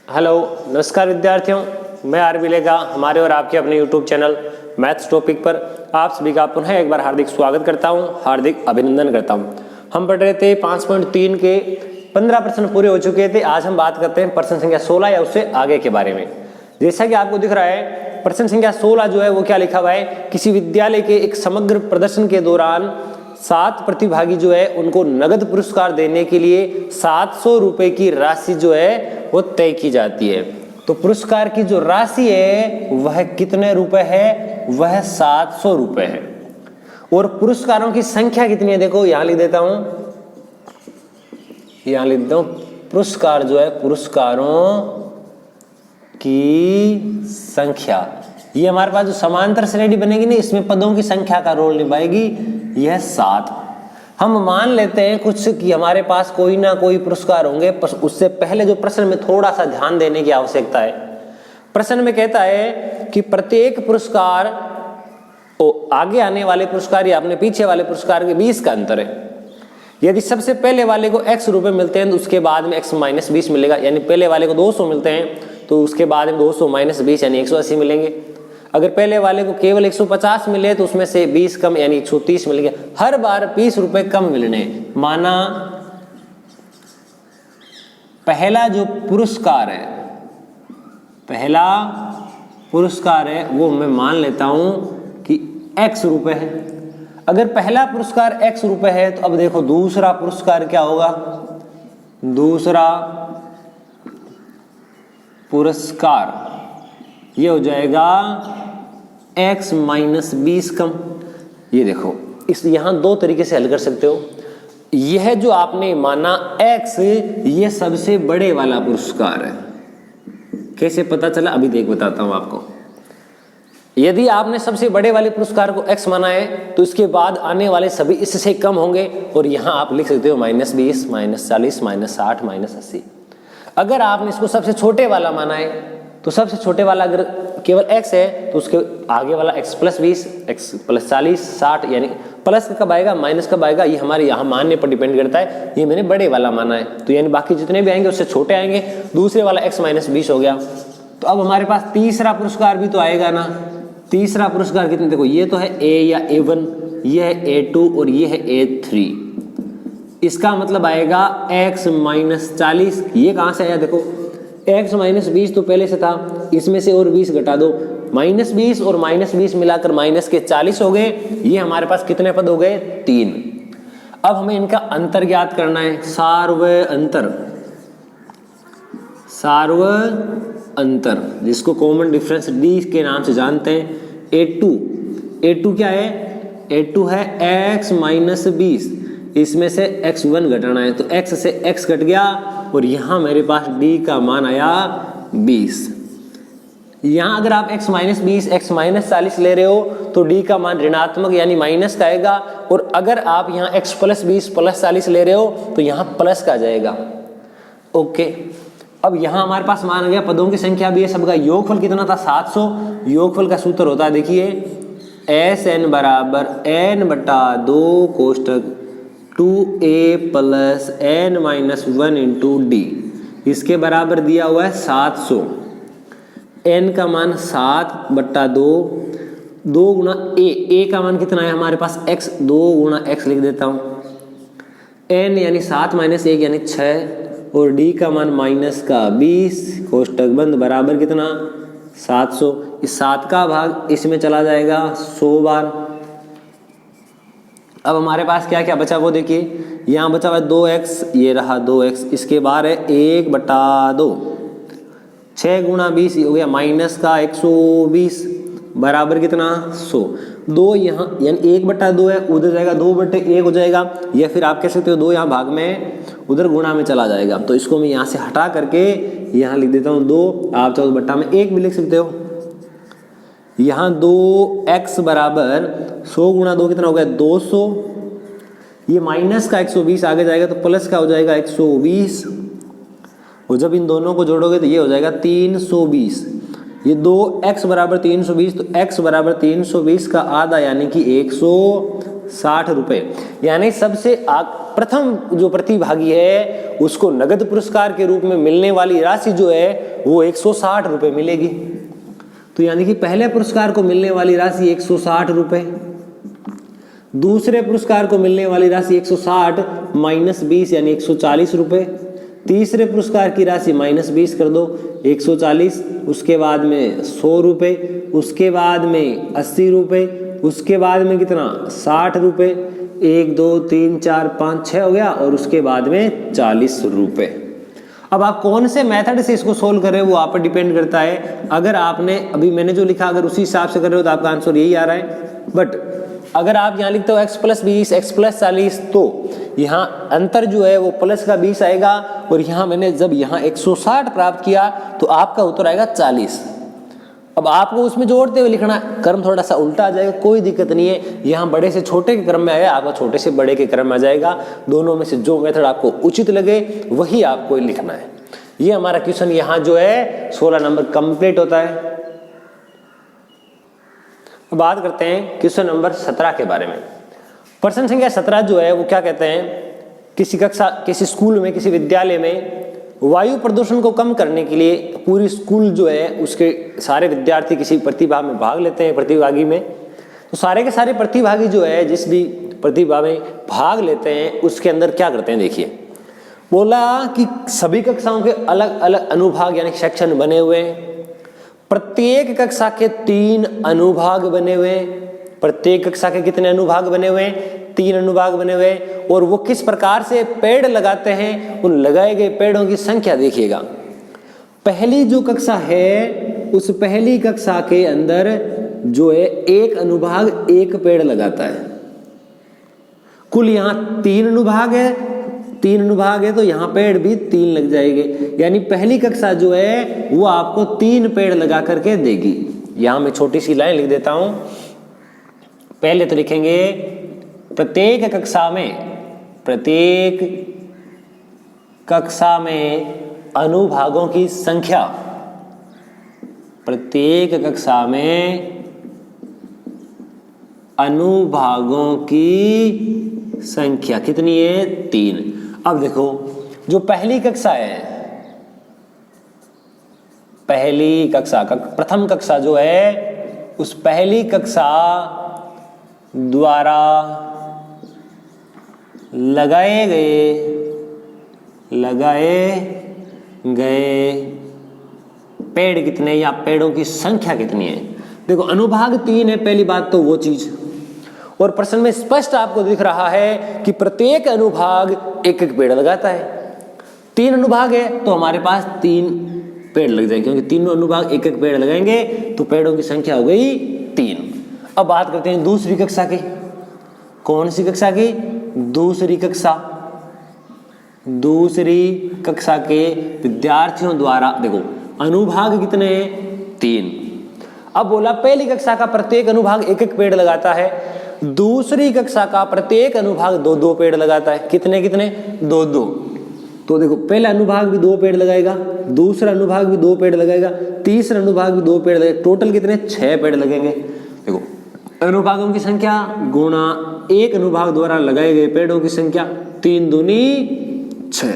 Hello, नमस्कार विद्यार्थियों। मैं आरबी लेगा हमारे और आपके अपने यूट्यूब चैनल मैथ्स टॉपिक पर आप सभी का पुनः एक बार हार्दिक स्वागत करता हूं, हार्दिक अभिनंदन करता हूं। हम पढ़ रहे थे 5.3 के 15 प्रश्न पूरे हो चुके थे। आज हम बात करते हैं प्रश्न संख्या 16 या उससे आगे के बारे में। जैसा कि आपको दिख रहा है, प्रश्न संख्या 16 जो है वो क्या लिखा हुआ है, किसी विद्यालय के एक समग्र प्रदर्शन के दौरान 7 प्रतिभागी जो है उनको नगद पुरस्कार देने के लिए 700 रुपए की राशि जो है वो तय की जाती है। तो पुरस्कार की जो राशि है वह कितने रुपए है, वह 700 रुपए है। और पुरस्कारों की संख्या कितनी है, देखो यहां लिख देता हूं, यहां लिख देता हूं। पुरस्कार जो है, पुरस्कारों की संख्या, ये हमारे पास जो समांतर श्रेणी बनेगी ना, इसमें पदों की संख्या का रोल निभाएगी, यह 7। हम मान लेते हैं कुछ कि हमारे पास कोई ना कोई पुरस्कार होंगे, पर उससे पहले जो प्रश्न में थोड़ा सा ध्यान देने की आवश्यकता है। प्रश्न में कहता है कि प्रत्येक पुरस्कार आगे आने वाले पुरस्कार या अपने पीछे वाले पुरस्कार के 20 का अंतर है। यदि सबसे पहले वाले को x रुपए मिलते हैं तो उसके बाद में x माइनस 20 मिलेगा, यानी पहले वाले को 200 मिलते हैं तो उसके बाद में 200 माइनस 20 यानी 180 मिलेंगे। अगर पहले वाले को केवल 150 मिले तो उसमें से 20 कम यानी 130 मिलेंगे। हर बार 20 रुपए कम मिलने, माना पहला जो पुरस्कार है, पहला पुरस्कार है वो मैं मान लेता हूं कि x रुपए है। अगर पहला पुरस्कार x रुपए है तो अब देखो दूसरा पुरस्कार क्या होगा, दूसरा पुरस्कार ये हो जाएगा x माइनस 20 कम। ये देखो, इस यहां दो तरीके से हल कर सकते हो। यह जो आपने माना x, ये सबसे बड़े वाला पुरस्कार है। कैसे पता चला, अभी देख बताता हूं आपको। यदि आपने सबसे बड़े वाले पुरस्कार को x माना है तो इसके बाद आने वाले सभी इससे कम होंगे, और यहां आप लिख सकते हो माइनस 20, माइनस 40, माइनस 60, माइनस 80। अगर आपने इसको सबसे छोटे वाला माना है तो सबसे छोटे वाला अगर केवल x है तो उसके आगे वाला x प्लस 20, x प्लस 40, 60, यानी प्लस कब आएगा माइनस कब आएगा, ये हमारे यहाँ मानने पर डिपेंड करता है। ये मैंने बड़े वाला माना है तो यानी बाकी जितने भी आएंगे उससे छोटे आएंगे। दूसरे वाला x माइनस 20 हो गया। तो अब हमारे पास तीसरा पुरस्कार भी तो आएगा ना। तीसरा पुरस्कार कितने, देखो ये तो है a या a1, ये है a2 और ये है a3। इसका मतलब आएगा x माइनस 40। ये कहां से आया, देखो x माइनस 20 तो पहले से था, इसमें से और 20 घटा दो, माइनस 20 और माइनस 20 मिलाकर माइनस के 40 हो गए। ये हमारे पास कितने पद हो गए, 3। अब हमें इनका अंतर ज्ञात करना है, सार्वय अंतर, सार्वय अंतर जिसको कॉमन डिफरेंस d के नाम से जानते हैं। a2 क्या है, a2 है x माइनस 20, इसमें से x1 घटाना है तो x से x घट गया और यहां मेरे पास d का मान आया 20। यहां अगर आप x माइनस 20, x माइनस 40 ले रहे हो तो d का मान ऋणात्मक यानी माइनस का आएगा, और अगर आप यहां x प्लस 20 प्लस 40 ले रहे हो तो यहां प्लस का जाएगा। ओके, अब यहां हमारे पास मान आ गया पदों की संख्या भी है, सबका योगफल कितना था 700। योगफल का सूत्र होता है, देखिए Sn बराबर n बटा 2 कोष्टक 2a plus n minus 1 into D. इसके बराबर दिया हुआ है 700। n का मान 7 बट्टा 2, 2 गुणा a का मान कितना है हमारे पास x, 2 गुणा x लिख देता हूं। n यानी 7 माइनस 1 यानी 6, और d का मान माइनस का 20 कोष्टक बंद बराबर कितना 700। इस 7 का भाग इसमें चला जाएगा 100 बार। अब हमारे पास क्या क्या बचा वो देखिए, यहाँ बचा हुआ है 2x, ये रहा 2x, इसके बाहर है 1 बटा 2, 6 गुणा 20 हो गया माइनस का 120 बराबर कितना 100। 2 यहाँ यानी 1 बटा 2 है, उधर जाएगा 2 बटे 1 हो जाएगा, या फिर आप कह सकते हो 2 यहाँ भाग में उधर गुणा में चला जाएगा। तो इसको मैं यहाँ से हटा करके यहाँ लिख देता हूँ 2, आप चाहो बट्टा में 1 भी लिख सकते हो। यहाँ 2x बराबर 100 गुणा 2 कितना हो गया 200, ये माइनस का 120 आगे जाएगा तो प्लस का हो जाएगा 120, और जब इन दोनों को जोड़ोगे तो ये हो जाएगा 320। ये 2x बराबर 320, तो x बराबर 320 का आधा यानी कि 160 रुपए। यानी सबसे प्रथम जो प्रतिभागी है उसको नगद पुरस्कार के रूप में मिलने वाली राशि जो है वो 160 रुपये मिलेगी। तो यानी कि पहले पुरस्कार को मिलने वाली राशि 160 रुपये, दूसरे पुरस्कार को मिलने वाली राशि 160 माइनस 20 यानी 140 रुपये, तीसरे पुरस्कार की राशि माइनस 20 कर दो 140, उसके बाद में 100 रुपये, उसके बाद में 80 रुपये, उसके बाद में कितना 60 रुपये, 1 2 3 4 5 6 हो गया, और उसके बाद में 40 रुपये। अब आप कौन से मेथड से इसको सोल्व कर रहे हो वो आप पर डिपेंड करता है। अगर आपने अभी मैंने जो लिखा अगर उसी हिसाब से कर रहे हो तो आपका आंसर यही आ रहा है। बट अगर आप यहाँ लिखते हो x + 20 x + 40 तो यहाँ अंतर जो है वो प्लस का 20 आएगा, और यहाँ मैंने जब यहाँ 160 प्राप्त किया तो आपका उत्तर आएगा 40। अब आपको उसमें जोड़ते हुए लिखना, क्रम थोड़ा सा उल्टा आ जाएगा, कोई दिक्कत नहीं है। यहाँ बड़े से छोटे के क्रम में आएगा, आपका छोटे से बड़े के क्रम में आ जाएगा। दोनों में से जो मेथड आपको उचित लगे वही आपको लिखना है। ये हमारा क्वेश्चन यहाँ जो है 16 नंबर कंप्लीट होता है। बात करते हैं क्वेश्चन नंबर 17 के बारे में। प्रश्न संख्या 17 जो है वो क्या कहते हैं, किसी कक्षा, किसी स्कूल में, किसी विद्यालय में वायु प्रदूषण को कम करने के लिए पूरी स्कूल जो है उसके सारे विद्यार्थी किसी प्रतिभा में भाग लेते हैं, प्रतिभागी में। तो सारे के सारे प्रतिभागी जो है जिस भी प्रतिभा में भाग लेते हैं उसके अंदर क्या करते हैं, देखिए बोला कि सभी कक्षाओं के अलग अलग अनुभाग यानी सेक्शन बने हुए हैं। प्रत्येक कक्षा के 3 अनुभाग बने हुए हैं। प्रत्येक कक्षा के कितने अनुभाग बने हुए हैं, 3 अनुभाग बने हुए हैं। और वो किस प्रकार से पेड़ लगाते हैं, उन लगाए गए पेड़ों की संख्या देखिएगा। पहली जो कक्षा है उस पहली कक्षा के अंदर जो है एक अनुभाग 1 पेड़ लगाता है। कुल यहाँ 3 अनुभाग है, 3 अनुभाग है तो यहाँ पेड़ भी 3 लग जाएंगे। यानी पहली कक्षा जो है वो आपको 3 पेड़ लगा करके देगी। यहाँ मैं छोटी सी लाइन लिख देता हूं। पहले तो लिखेंगे प्रत्येक कक्षा में अनुभागों की संख्या, प्रत्येक कक्षा में अनुभागों की संख्या कितनी है, 3। अब देखो जो पहली कक्षा है, पहली कक्षा प्रथम कक्षा जो है उस पहली कक्षा द्वारा लगाए गए पेड़ कितने या पेड़ों की संख्या कितनी है। देखो अनुभाग 3 है, पहली बात तो वो चीज, और प्रश्न में स्पष्ट आपको दिख रहा है कि प्रत्येक अनुभाग 1-1 पेड़ लगाता है। 3 अनुभाग है तो हमारे पास 3 पेड़ लग जाएंगे, क्योंकि तीनों अनुभाग 1-1 पेड़ लगाएंगे तो पेड़ों की संख्या हो गई 3। अब बात करते हैं दूसरी कक्षा की। कौन सी कक्षा की, दूसरी कक्षा के विद्यार्थियों द्वारा, देखो अनुभाग कितने हैं, 3। अब बोला पहली कक्षा का प्रत्येक अनुभाग 1-1 पेड़ लगाता है, दूसरी कक्षा का प्रत्येक अनुभाग 2-2 पेड़ लगाता है। कितने 2-2। तो देखो पहला अनुभाग भी 2 पेड़ लगाएगा, दूसरा अनुभाग भी 2 पेड़ लगाएगा, तीसरा अनुभाग भी 2 पेड़ लगाएगा, टोटल कितने 6 पेड़ लगेंगे। देखो अनुभागों की संख्या गुणा एक अनुभाग द्वारा लगाए गए पेड़ों की संख्या, 3 दूनी 6।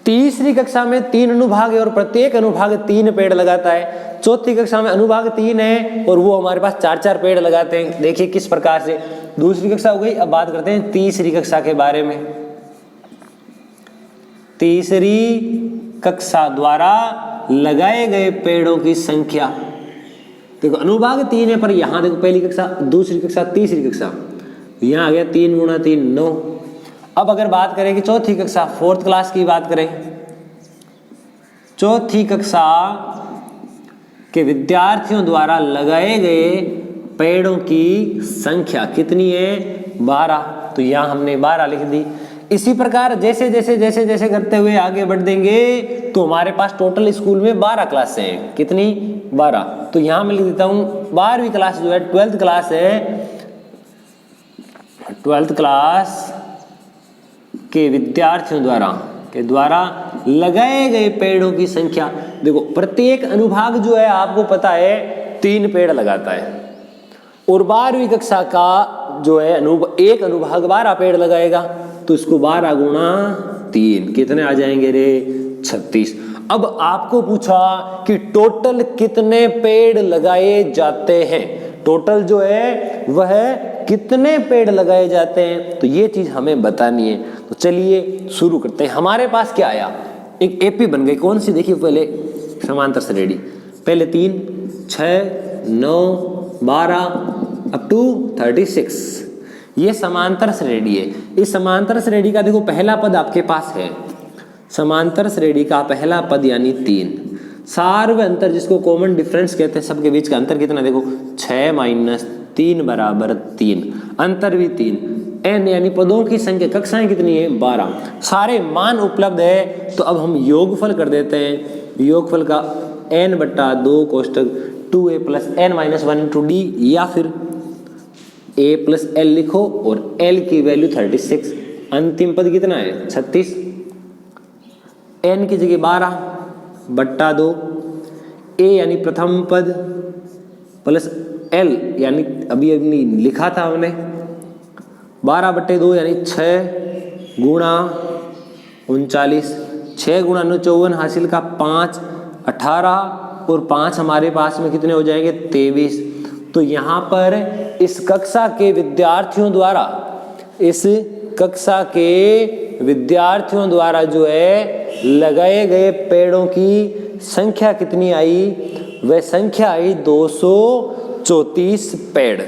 तीसरी कक्षा में 3 अनुभाग है और प्रत्येक अनुभाग 3 पेड़ लगाता है। चौथी कक्षा में अनुभाग 3 है और वो हमारे पास 4-4 पेड़ लगाते हैं। देखिए किस प्रकार से दूसरी कक्षा हो गई। अब बात करते हैं तीसरी कक्षा के बारे में। तीसरी कक्षा द्वारा लगाए गए पेड़ों की संख्या, देखो अनुभाग 3 है पर यहां देखो पहली कक्षा, दूसरी कक्षा, तीसरी कक्षा, यहां आ गया 3 गुणा 3 9। अब अगर बात करें कि चौथी कक्षा 4th क्लास की बात करें, चौथी कक्षा के विद्यार्थियों द्वारा लगाए गए पेड़ों की संख्या कितनी है, 12। तो यहां हमने 12 लिख दी। इसी प्रकार जैसे जैसे जैसे जैसे करते हुए आगे बढ़ देंगे तो हमारे पास टोटल स्कूल में 12 क्लासें हैं। कितनी, 12। तो यहां मैं लिख देता हूं 12वीं क्लास जो है 12th क्लास है, 12th क्लास के विद्यार्थियों द्वारा लगाए गए पेड़ों की संख्या। देखो प्रत्येक अनुभाग जो है आपको पता है 3 पेड़ लगाता है और 12वीं कक्षा का जो है एक अनुभाग 12 पेड़ लगाएगा। तो इसको 12 गुणा 3 कितने आ जाएंगे रे, 36। अब आपको पूछा कि टोटल कितने पेड़ लगाए जाते हैं, टोटल जो है वह कितने पेड़ लगाए जाते हैं, तो ये चीज हमें बतानी है। तो चलिए शुरू करते हैं। हमारे पास क्या आया, एक एपी बन गई, कौन सी देखिए पहले, समांतर श्रेणी। पहले 3, 6, 9, 12 अप टू 36, ये समांतर श्रेणी है। इस समांतर श्रेणी का देखो पहला पद आपके पास है, समांतर श्रेणी का पहला पद यानी 3, सार्व अंतर जिसको कॉमन डिफरेंस कहते हैं, सबके बीच का अंतर कितना, देखो 6 - 3 बराबर 3, अंतर भी 3, n यानी पदों की संख्या, कक्षाएं कितनी है 12, सारे मान उपलब्ध है। तो अब हम योगफल कर देते हैं, योगफल का n/2 कोष्टक 2a + n - 1 × d, या फिर a + l लिखो और l की वैल्यू 36, अंतिम पद कितना है 36, n की जगह 12/2, a यानी प्रथम पद प्लस l यानी अभी लिखा था हमने 12/2 यानी 6 × 39, 6 × 9 54 हासिल का 5, 18 और 5 हमारे पास में कितने हो जाएंगे 23। तो यहाँ पर इस कक्षा के विद्यार्थियों द्वारा, इस कक्षा के विद्यार्थियों द्वारा जो है लगाए गए पेड़ों की संख्या कितनी आई, वह संख्या आई 234 पेड़।